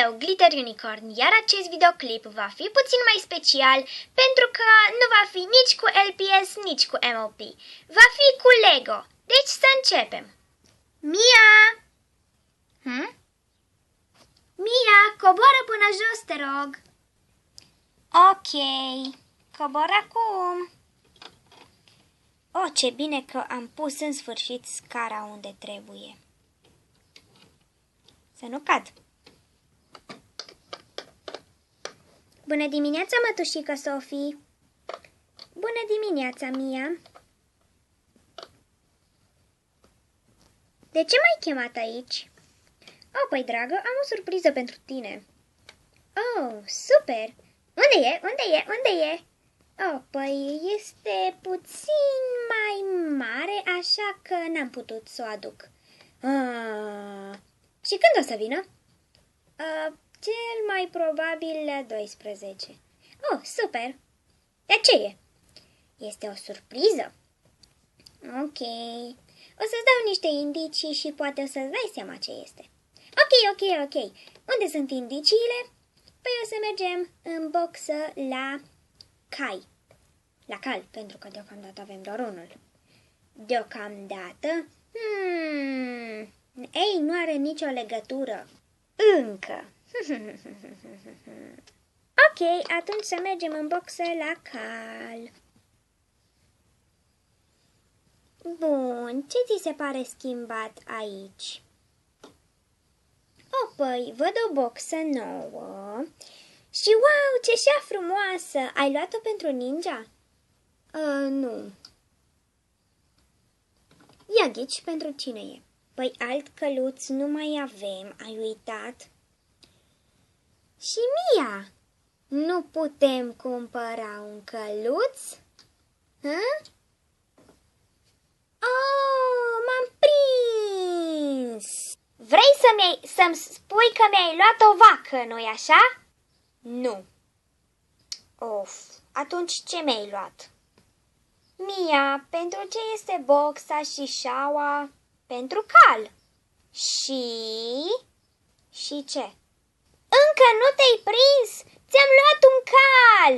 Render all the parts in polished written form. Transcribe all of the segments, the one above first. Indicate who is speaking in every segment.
Speaker 1: eu, Glitter Unicorn, iar acest videoclip va fi puțin mai special pentru că nu va fi nici cu LPS, nici cu MLP. Va fi cu Lego. Deci să începem. Mia! Mia, coboară până jos, te rog. Ok, cobor acum. Oh, ce bine că am pus în sfârșit scara unde trebuie. Să nu cad. Bună dimineața, mătușică Sofie. Bună dimineața, Mia. De ce m-ai chemat aici? Oh, păi, dragă, am o surpriză pentru tine. Oh, super! Unde e? Unde e? Unde e? Oh, păi, este puțin mai mare, așa că n-am putut să o aduc. Și când o să vină? Cel mai probabil la 12. Oh, super! Dar ce e? Este o surpriză. Ok. O să-ți dau niște indicii și poate o să-ți dai seama ce este. Ok. Unde sunt indiciile? Păi o să mergem în boxă la cai. La cal, pentru că deocamdată avem doar unul. Deocamdată? Ei, nu are nicio legătură. Încă. Ok, atunci să mergem în boxă la cal. Bun, ce ți se pare schimbat aici? Oh, păi, văd o boxă nouă. Și wow, ce șa frumoasă! Ai luat-o pentru ninja? Nu. Ia ghici, pentru cine e? Păi alt căluț nu mai avem, ai uitat? Și Mia, nu putem cumpăra un căluț? Oh, m-am prins! Vrei să-mi spui că mi-ai luat o vacă, nu-i așa? Nu. Of, atunci ce mi-ai luat? Mia, pentru ce este boxa și șaua? Pentru cal. Și ce? Încă nu te-ai prins? Ți-am luat un cal!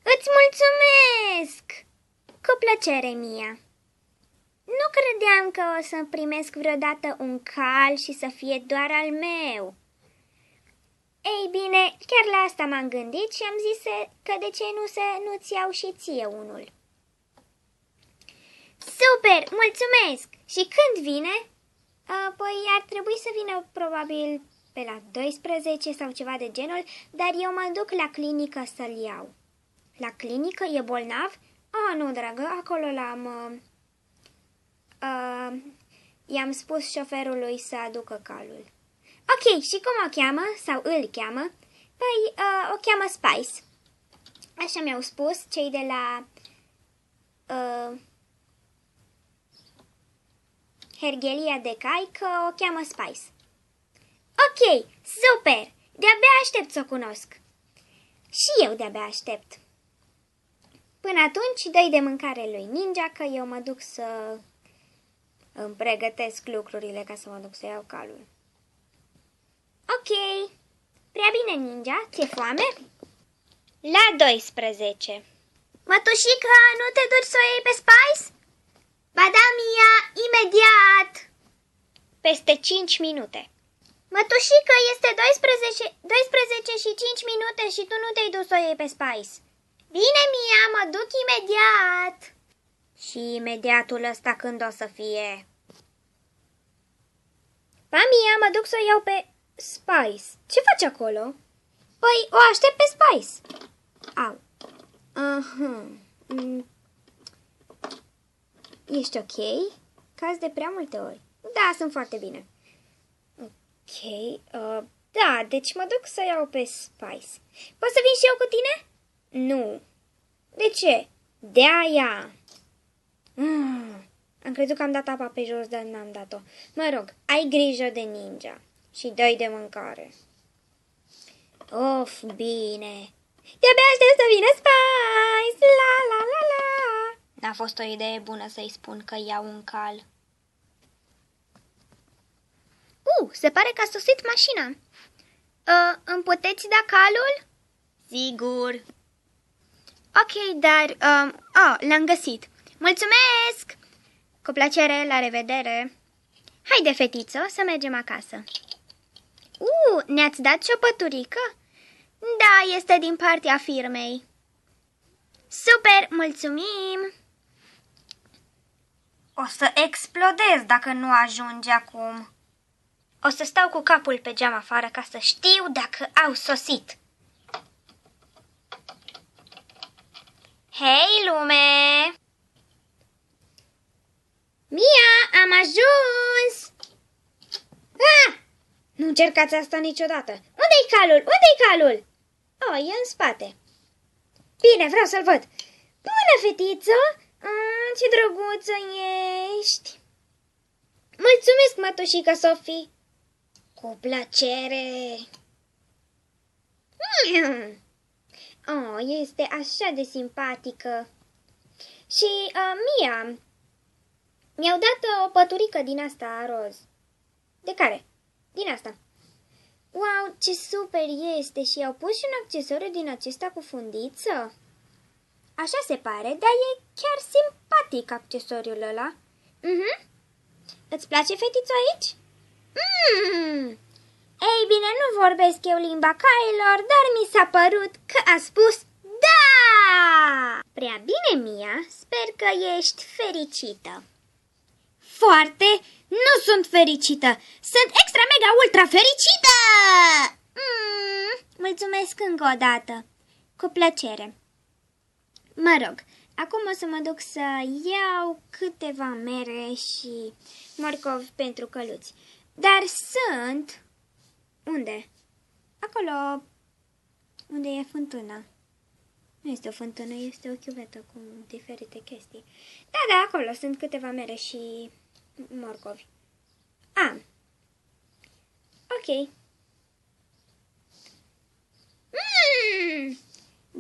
Speaker 1: Îți mulțumesc! Cu plăcere, Mia. Nu credeam că o să primesc vreodată un cal și să fie doar al meu. Ei bine, chiar la asta m-am gândit și am zis că de ce nu-ți iau și ție unul. Super, mulțumesc! Și când vine? Păi ar trebui să vină probabil pe la 12 sau ceva de genul, dar eu mă duc la clinică să-l iau. La clinică? E bolnav? Nu, dragă, acolo l-am... I-am spus șoferului să aducă calul. Ok, și cum o cheamă? Sau îl cheamă? Păi, o cheamă Spice. Așa mi-au spus cei de la... Herghelia de cai că o cheamă Spice. Ok, super! De-abia aștept să o cunosc. Și eu de-abia aștept. Până atunci, dă-i de mâncare lui Ninja, că eu mă duc să îmi pregătesc lucrurile ca să mă duc să iau calul. Ok, prea bine, Ninja, ți-e foame? La 12. Mătușică, nu te duci să o iei pe Spice? Ba da, Mia, imediat! Peste 5 minute. Mătușică, este 12 și 5 minute și tu nu te-ai dus să o iei pe Spice. Bine, Mia, mă duc imediat. Și imediatul ăsta când o să fie? Pa, Mia, mă duc să o iau pe Spice. Ce faci acolo? Păi, o aștept pe Spice. Au. Ești ok? Cazi de prea multe ori. Da, sunt foarte bine. Ok. Da, deci mă duc să iau pe Spice. Poți să vin și eu cu tine? Nu. De ce? De-aia. Am crezut că am dat apa pe jos, dar n-am dat-o. Mă rog, ai grijă de Ninja și dă-i de mâncare. Of, bine. De-abia aștept să vină Spice! La! N-a fost o idee bună să-i spun că iau un cal. Se pare că a sosit mașina. Îmi puteți da calul? Sigur. Ok, dar... l-am găsit. Mulțumesc! Cu plăcere, la revedere! Haide, fetiță, să mergem acasă. Ne-ați dat și o păturică? Da, este din partea firmei. Super, mulțumim! O să explodez dacă nu ajunge acum. O să stau cu capul pe geam afară ca să știu dacă au sosit. Hei, lume! Mia, am ajuns! Nu încercați asta niciodată. Unde-i calul? Unde-i calul? E în spate. Bine, vreau să-l văd. Bună, fetiță! Ce drăguță ești! Mulțumesc, mătușică Sofie! Cu plăcere! Este așa de simpatică! Și, Mia, mi-au dat o păturică din asta roz. De care? Din asta. Wow, ce super este! Și i-au pus și un accesoriu din acesta cu fundiță. Așa se pare, dar e chiar simpatic accesoriul ăla. Îți place, fetiță, aici? Ei bine, nu vorbesc eu limba cailor, dar mi s-a părut că a spus da! Prea bine, Mia, sper că ești fericită. Foarte, nu sunt fericită, sunt extra mega ultra fericită! Mulțumesc încă o dată, cu plăcere. Mă rog, acum o să mă duc să iau câteva mere și morcovi pentru căluți. Dar sunt... Unde? Acolo unde e fântâna. Nu este o fântână, este o chiuvetă cu diferite chestii. Da, acolo sunt câteva mere și morcovi. Ok.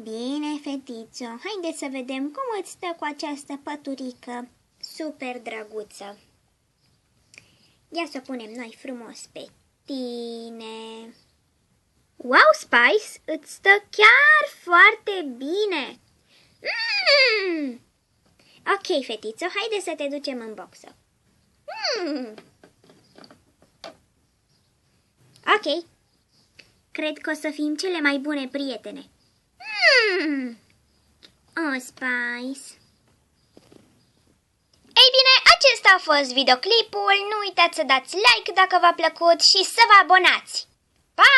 Speaker 1: Bine, fetițo, haideți să vedem cum îți stă cu această păturică super drăguță. Ia să o punem noi frumos pe tine. Wow, Spice, îți stă chiar foarte bine. Ok, fetițo, haide să te ducem în boxă. Ok. Cred că o să fim cele mai bune prietene. Spice. Ei bine, acesta a fost videoclipul. Nu uitați să dați like dacă v-a plăcut și să vă abonați. Pa!